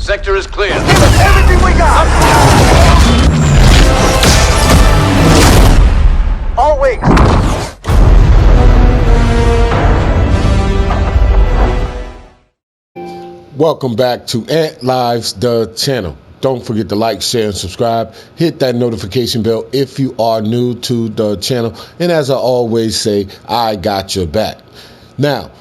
sector is clear. Give us everything we got! All wings! Welcome back to Ant Lives, the channel. Don't forget to like, share, and subscribe. Hit that notification bell if you are new to the channel. And as I always say, I got your back. Now,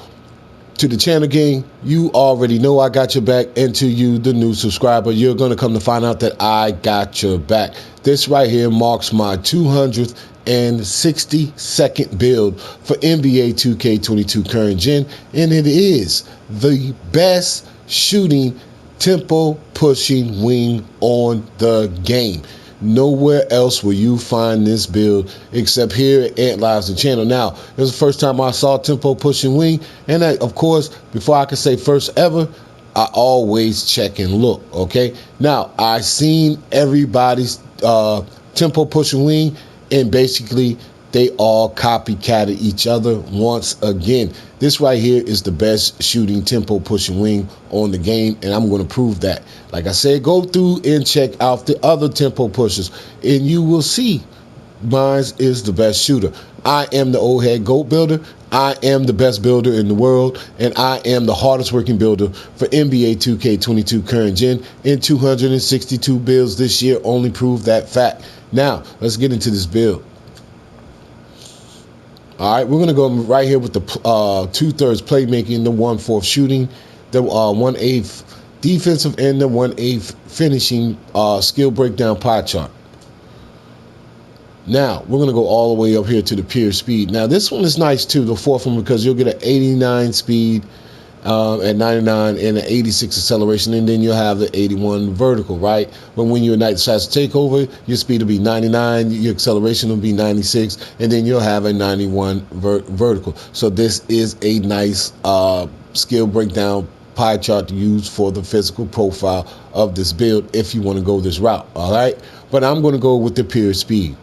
to the channel gang, you already know I got your back. And to you, the new subscriber, you're going to come to find out that I got your back. This right here marks my 262nd build for NBA 2K22 current gen. And it is the best shooting tempo pushing wing on the game. Nowhere else will you find this build except here at Ant Lives the channel. Now, it was the first time I saw tempo pushing wing, and of course, before I could say first ever, I always check and look. Okay, now I seen everybody's tempo pushing wing, and basically they all copycatted each other once again. This right here is the best shooting tempo pushing wing on the game, and I'm going to prove that. Like I said, go through and check out the other tempo pushers, and you will see mine is the best shooter. I am the old head GOAT builder. I am the best builder in the world, and I am the hardest working builder for NBA 2K22 current gen, and 262 builds this year only prove that fact. Now, let's get into this build. All right, we're going to go right here with the 2/3 playmaking, the 1/4 shooting, the 1/8 defensive, and the 1/8 finishing skill breakdown pie chart. Now, we're going to go all the way up here to the pure speed. Now, this one is nice too, the fourth one, because you'll get an 89 speed at 99 and an 86 acceleration, and then you'll have the 81 vertical, right? But when you ignite the shots to takeover, your speed will be 99, your acceleration will be 96, and then you'll have a 91 vertical. So this is a nice skill breakdown pie chart to use for the physical profile of this build if you want to go this route, all right? But I'm going to go with the pure speed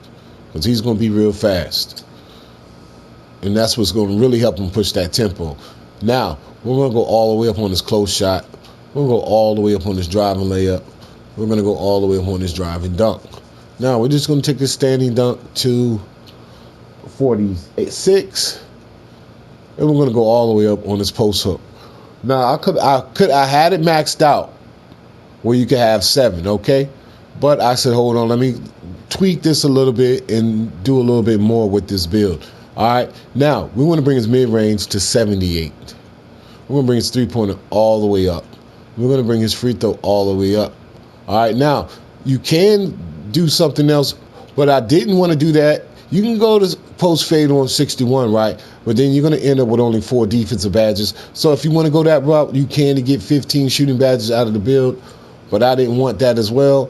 because he's going to be real fast, and that's what's going to really help him push that tempo. Now, we're going to go all the way up on this close shot. We're going to go all the way up on this driving layup. We're going to go all the way up on this driving dunk. Now, we're just going to take this standing dunk to 46, and we're going to go all the way up on this post hook. Now, I had it maxed out where you could have 7, okay? But I said, hold on, let me tweak this a little bit and do a little bit more with this build. All right, now we want to bring his mid-range to 78. We're going to bring his three-pointer all the way up. We're going to bring his free throw all the way up. All right, now you can do something else, but I didn't want to do that. You can go to post fade on 61, right? But then you're going to end up with only 4 defensive badges. So if you want to go that route, you can to get 15 shooting badges out of the build, but I didn't want that as well.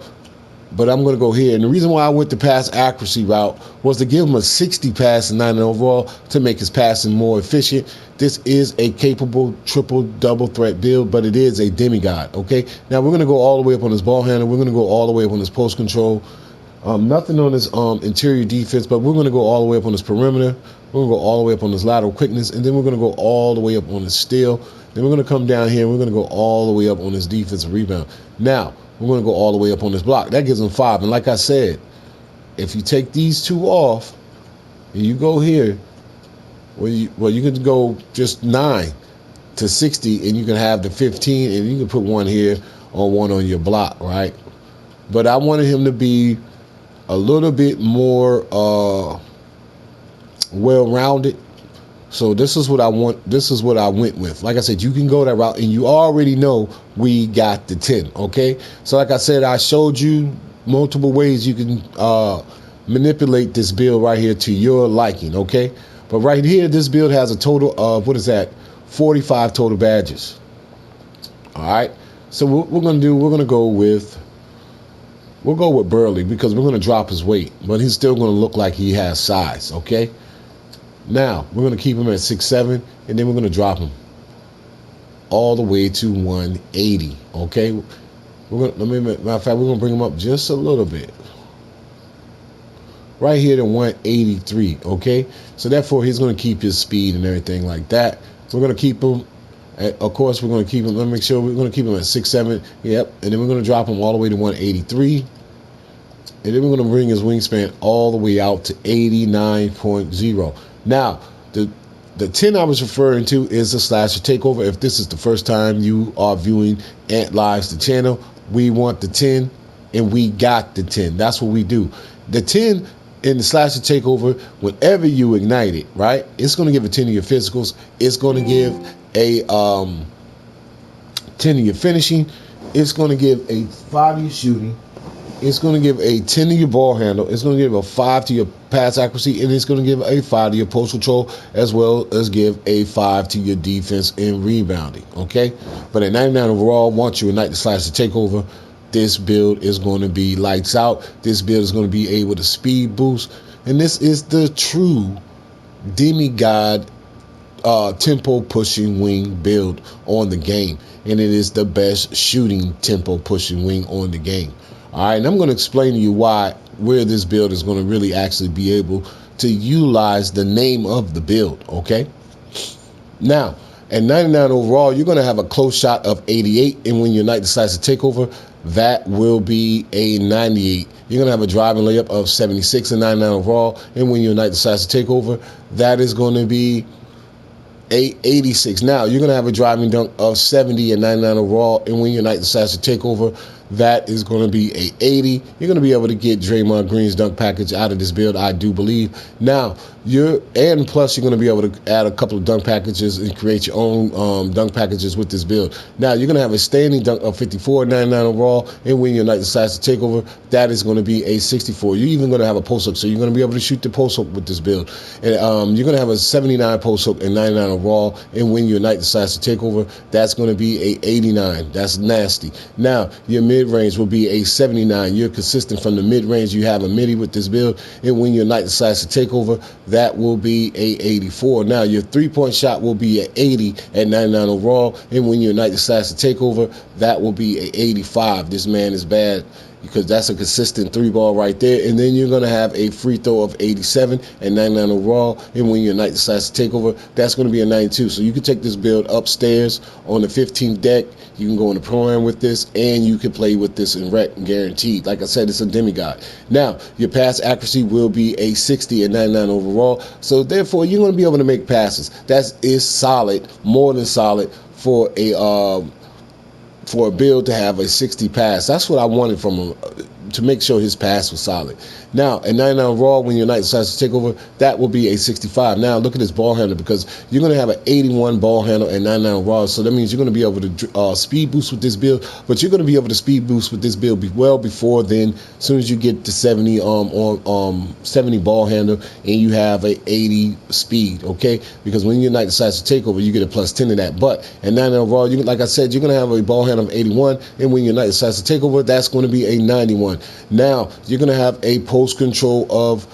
But I'm going to go here. And the reason why I went the pass accuracy route was to give him a 60 pass and 90 overall to make his passing more efficient. This is a capable triple-double threat build, but it is a demigod, okay? Now, we're going to go all the way up on his ball handler. We're going to go all the way up on his post control. Nothing on his interior defense, but we're going to go all the way up on his perimeter. We're going to go all the way up on his lateral quickness, and then we're going to go all the way up on his steal. Then we're going to come down here, and we're going to go all the way up on his defensive rebound. Now, we're going to go all the way up on this block. That gives him 5. And like I said, if you take these 2 off and you go here, well, you can go just 9 to 60, and you can have the 15, and you can put 1 here or 1 on your block, right? But I wanted him to be a little bit more well-rounded. So this is what I want. This is what I went with. Like I said, you can go that route, and you already know we got the 10, okay? So like I said, I showed you multiple ways you can manipulate this build right here to your liking, okay? But right here, this build has a total of, 45 total badges. All right? So what we're going to do, we'll go with Burley because we're going to drop his weight, but he's still going to look like he has size, okay? Now, we're going to keep him at 6'7", and then we're going to drop him all the way to 180, okay? Matter of fact, we're going to bring him up just a little bit. Right here to 183, okay? So therefore, he's going to keep his speed and everything like that. We're going to keep him And of course, we're going to keep him. Let me make sure we're going to keep him at 6'7". Yep. And then we're going to drop him all the way to 183. And then we're going to bring his wingspan all the way out to 89.0. Now, the 10 I was referring to is a slasher takeover. If this is the first time you are viewing Ant Lives, the channel, we want the 10, and we got the 10. That's what we do. The 10 in the slasher takeover, whenever you ignite it, right, it's going to give a 10 to your physicals. It's going to give a 10 to your finishing. It's going to give a 5 to your shooting. It's going to give a 10 to your ball handle. It's going to give a 5 to your pass accuracy, and it's going to give a 5 to your post control, as well as give a 5 to your defense and rebounding. Okay, but at 99 overall, once you ignite the slasher takeover, this build is going to be lights out. This build is going to be able to speed boost, and this is the true demigod tempo pushing wing build on the game, and it is the best shooting tempo pushing wing on the game. All right, and I'm going to explain to you where this build is going to really actually be able to utilize the name of the build, okay? Now, at 99 overall, you're going to have a close shot of 88, and when you ignite the slasher takeover, that will be a 98. You're going to have a driving layup of 76 and 99 overall, and when you ignite the slasher takeover, that is going to be 86. Now, you're going to have a driving dunk of 70 and 99 overall, and when you ignite the slasher takeover, that is going to be a 80. You're going to be able to get Draymond Green's dunk package out of this build, I do believe. Now, plus you're going to be able to add a couple of dunk packages and create your own dunk packages with this build. Now, you're going to have a standing dunk of 54, 99 overall, and when you ignite the slasher takeover, that is going to be a 64. You're even going to have a post hook, so you're going to be able to shoot the post hook with this build. And you're going to have a 79 post hook and 99 overall, and when you ignite the slasher takeover, that's going to be a 89. That's nasty. Now, your mid-range will be a 79. You're consistent from the mid-range. You have a midi with this build, and when you ignite the slasher takeover, that will be a 84. Now, your three-point shot will be at 80 at 99 overall, and when you ignite the slasher takeover, that will be a 85. This man is bad, because that's a consistent three ball right there. And then you're going to have a free throw of 87 and 99 overall. And when you ignite the slasher takeover, that's going to be a 92. So you can take this build upstairs on the 15th deck. You can go in the pro-am with this, and you can play with this in rec, guaranteed. Like I said, it's a demigod. Now, your pass accuracy will be a 60 and 99 overall. So therefore, you're going to be able to make passes. That is solid, more than solid for a build to have a 60 pass. That's what I wanted from him, to make sure his pass was solid. Now, at 99 raw, when your knight decides to take over, that will be a 65. Now, look at his ball handle, because you're going to have an 81 ball handle at 99 raw, so that means you're going to be able to speed boost with this build, but you're going to be able to speed boost with this build well before then. As soon as you get to 70 70 ball handle and you have a 80 speed, okay? Because when your knight decides to take over, you get a plus 10 to that. But at 99 raw, like I said, you're going to have a ball handle of 81, and when your knight decides to take over, that's going to be a 91. Now, you're going to have a post control of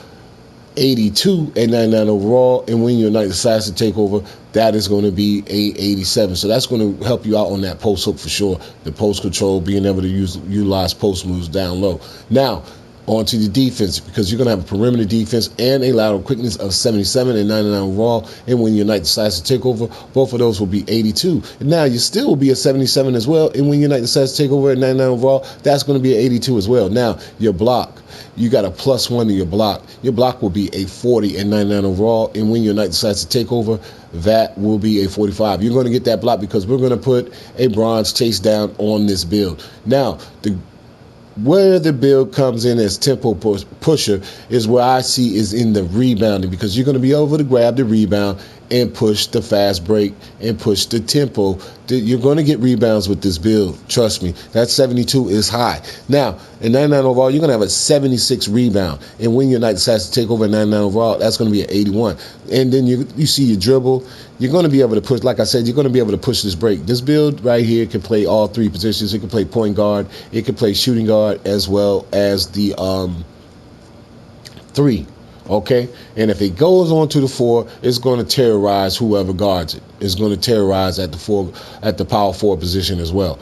82 at 99 overall, and when your knight decides to take over, that is going to be a 87. So that's going to help you out on that post hook for sure. The post control, being able to utilize post moves down low. Now, on to the defense, because you're going to have a perimeter defense and a lateral quickness of 77 and 99 overall, and when your knight decides to take over, both of those will be 82. And now you still will be a 77 as well, and when your knight decides to take over at 99 overall, that's going to be an 82 as well. Now, your block, you got a +1 to your block. Your block will be a 40 and 99 overall, and when your knight decides to take over, that will be a 45. You're going to get that block because we're going to put a bronze chase down on this build. Now, where the build comes in as tempo pusher is where I see is in the rebounding, because you're going to be able to grab the rebound and push the fast break and push the tempo. You're going to get rebounds with this build. Trust me, that 72 is high. Now, in 99 overall, you're going to have a 76 rebound. And when your knight decides to take over at 99 overall, that's going to be an 81. And then you see your dribble. You're going to be able to push, like I said, you're going to be able to push this break. This build right here can play all three positions. It can play point guard. It can play shooting guard, as well as the 3. Okay, and if it goes on to the 4, it's going to terrorize whoever guards it. It's going to terrorize at the power forward position as well.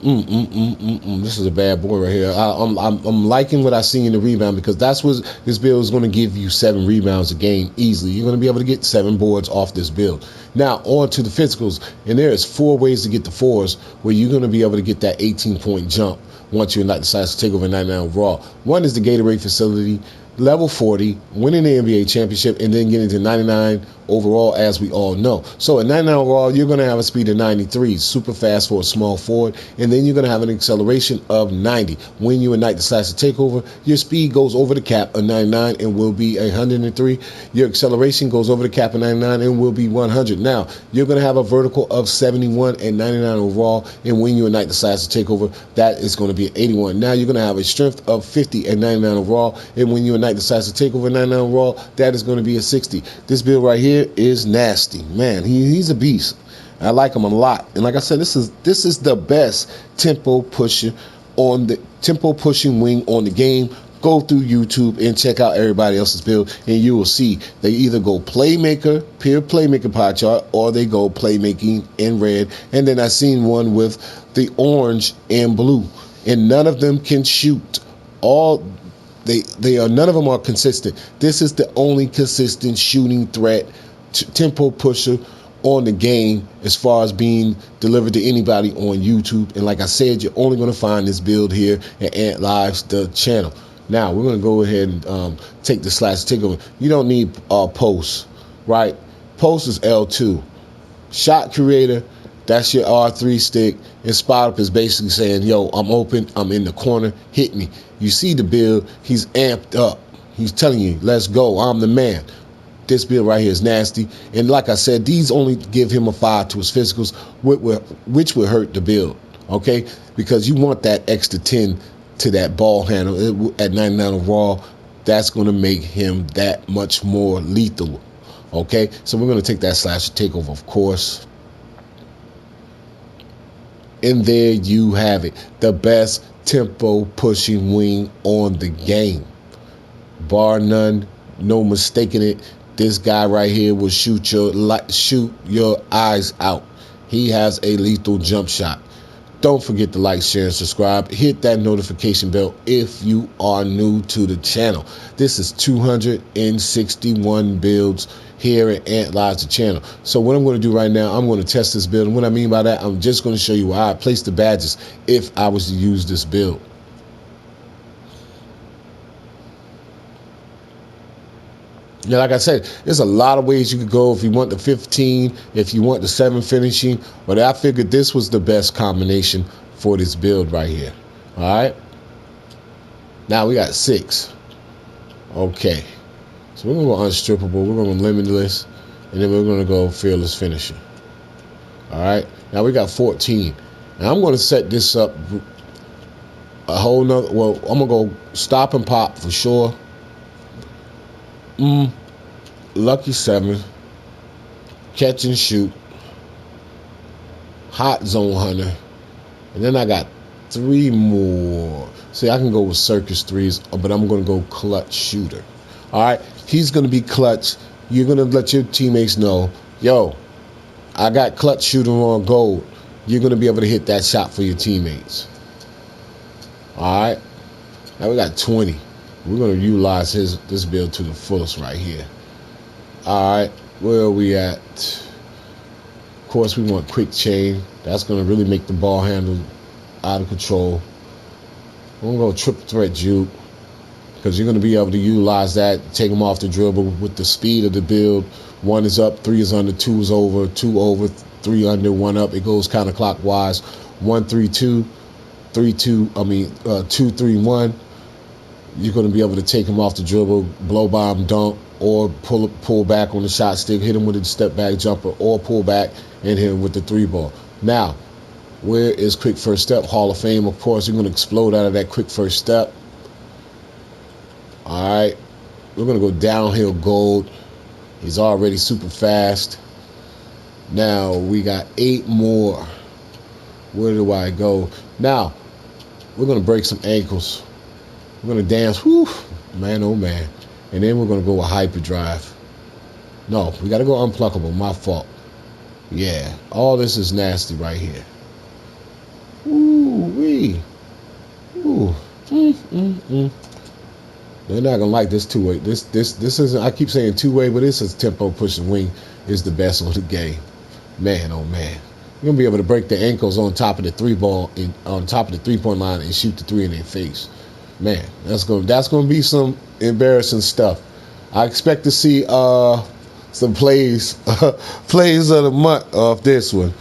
This is a bad boy right here. I'm liking what I see in the rebound, because that's what this build is going to give you. 7 rebounds a game easily. You're going to be able to get 7 boards off this build. Now on to the physicals, and there is 4 ways to get the 4s where you're going to be able to get that 18-point jump once you decide to take over 99 overall. One is the Gatorade facility, level 40, winning the NBA championship, and then getting to 99 overall, as we all know. So at 99 overall, you're going to have a speed of 93, super fast for a small forward, and then you're going to have an acceleration of 90. When you ignite the slash to takeover, your speed goes over the cap of 99 and will be 103. Your acceleration goes over the cap of 99 and will be 100. Now, you're going to have a vertical of 71 and 99 overall, and when you ignite the slash to takeover, that is going to be 81. Now, you're going to have a strength of 50 and 99 overall, and when you ignite the slash to takeover 99 overall, that is going to be a 60. This build right here is nasty, man. He's a beast. I like him a lot, and like I said, this is the best tempo pushing wing on the game. Go through YouTube and check out everybody else's build, and you will see they either go playmaker, pure playmaker pie chart, or they go playmaking in red. And then I seen one with the orange and blue, and none of them can shoot. None of them are consistent. This is the only consistent shooting threat, tempo pusher on the game, as far as being delivered to anybody on YouTube. And like I said, you're only going to find this build here at Ant Lives, the channel. Now we're going to go ahead and take the slash takeover. You don't need post, right? Post is L2. Shot creator, that's your R3 stick. And spot up is basically saying, yo, I'm open, I'm in the corner, hit me. You see the build, he's amped up. He's telling you, let's go, I'm the man. This build right here is nasty. And like I said, these only give him a 5 to his physicals, which would hurt the build, okay? Because you want that extra 10 to that ball handle at 99 overall. That's going to make him that much more lethal, okay? So we're going to take that slash takeover, of course. And there you have it, the best tempo pushing wing on the game, bar none, no mistaking it. This guy right here will shoot your eyes out. He has a lethal jump shot. Don't forget to like, share, and subscribe. Hit that notification bell if you are new to the channel. This is 261 builds here at Ant Lives, the channel. So what I'm going to do right now, I'm going to test this build. And what I mean by that, I'm just going to show you how I place the badges if I was to use this build. Now, like I said, there's a lot of ways you could go if you want the 15, if you want the 7 finishing, but I figured this was the best combination for this build right here. All right. Now we got 6. Okay. So we're going to go unstrippable. We're going to limitless, and then we're going to go fearless finisher. All right. Now we got 14. Now I'm going to set this up a whole nother. Well, I'm going to go stop and pop for sure. Lucky 7, catch and shoot, hot zone hunter, and then I got 3 more. See, I can go with circus 3s, but I'm going to go clutch shooter. All right, he's going to be clutch. You're going to let your teammates know, yo, I got clutch shooter on gold. You're going to be able to hit that shot for your teammates. All right, now we got 20. We're going to utilize this build to the fullest right here. All right, where are we at? Of course, we want quick chain. That's going to really make the ball handle out of control. We're going to go triple threat juke, because you're going to be able to utilize that, take them off the dribble with the speed of the build. 1 is up, 3 is under, 2 is over, 2 over, 3 under, 1 up. It goes counterclockwise. 1 3 2, 3 2. 2 3 1. You're going to be able to take him off the dribble, blow by him, dunk, or pull back on the shot stick, hit him with a step back jumper, or pull back and hit him with the 3 ball. Now, where is quick first step? Hall of Fame, of course. You're going to explode out of that quick first step. All right. We're going to go downhill gold. He's already super fast. Now, we got 8 more. Where do I go? Now, we're going to break some ankles. We're going to dance, whew, man, oh man. And then we're going to go with hyperdrive. No, we got to go unpluckable, my fault. Yeah, all this is nasty right here. Ooh, Ooh. They're not gonna like this two-way. This isn't. I keep saying two-way, but this is tempo pushing wing is the best on the game. Man, oh man, you're gonna be able to break the ankles on top of the on top of the 3-point line and shoot the three in their face. Man, that's gonna be some embarrassing stuff. I expect to see some plays plays of the month off this one.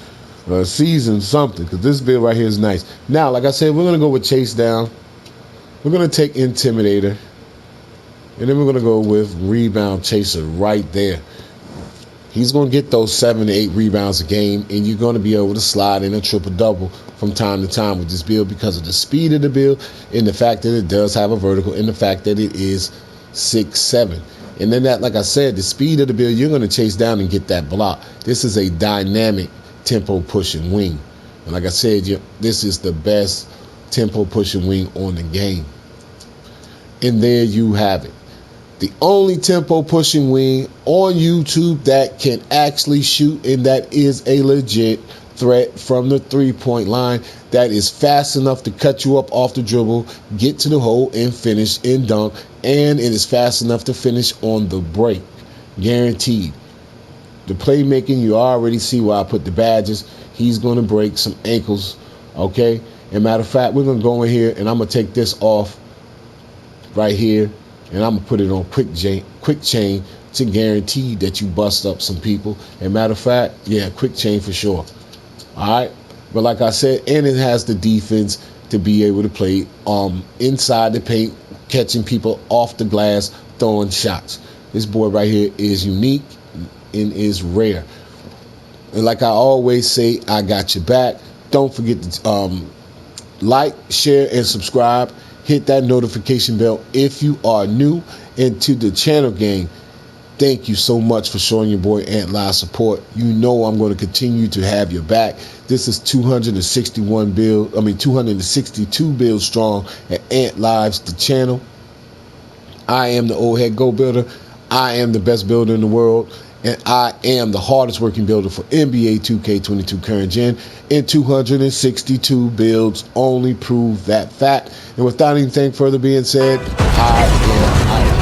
Season something, because this build right here is nice. Now, like I said, we're gonna go with chase down. We're gonna take intimidator, and then we're gonna go with rebound chaser right there. He's gonna get those 7 to 8 rebounds a game, and you're gonna be able to slide in a triple double from time to time with this build because of the speed of the build and the fact that it does have a vertical and the fact that it is 6'7". And then that, like I said, the speed of the build, you're gonna chase down and get that block. This is a dynamic tempo pushing wing, and like I said, this is the best tempo pushing wing on the game. And there you have it, the only tempo pushing wing on YouTube that can actually shoot, and that is a legit threat from the 3-point line, that is fast enough to cut you up off the dribble, get to the hole and finish and dunk, and it is fast enough to finish on the break, guaranteed. The playmaking, you already see why I put the badges. He's going to break some ankles, okay? And matter of fact, we're going to go in here, and I'm going to take this off right here, and I'm going to put it on quick chain to guarantee that you bust up some people. And matter of fact, yeah, quick chain for sure. All right? But like I said, and it has the defense to be able to play inside the paint, catching people off the glass, throwing shots. This boy right here is unique and is rare. And like I always say, I got your back. Don't forget to like, share, and subscribe. Hit that notification bell if you are new into the channel gang. Thank you so much for showing your boy Ant Live support. You know I'm going to continue to have your back. This is 262 builds strong at Ant Live's the channel. I am the old head go builder. I am the best builder in the world. And I am the hardest working builder for NBA 2K22 current gen. And 262 builds only prove that fact. And without anything further being said, I am out.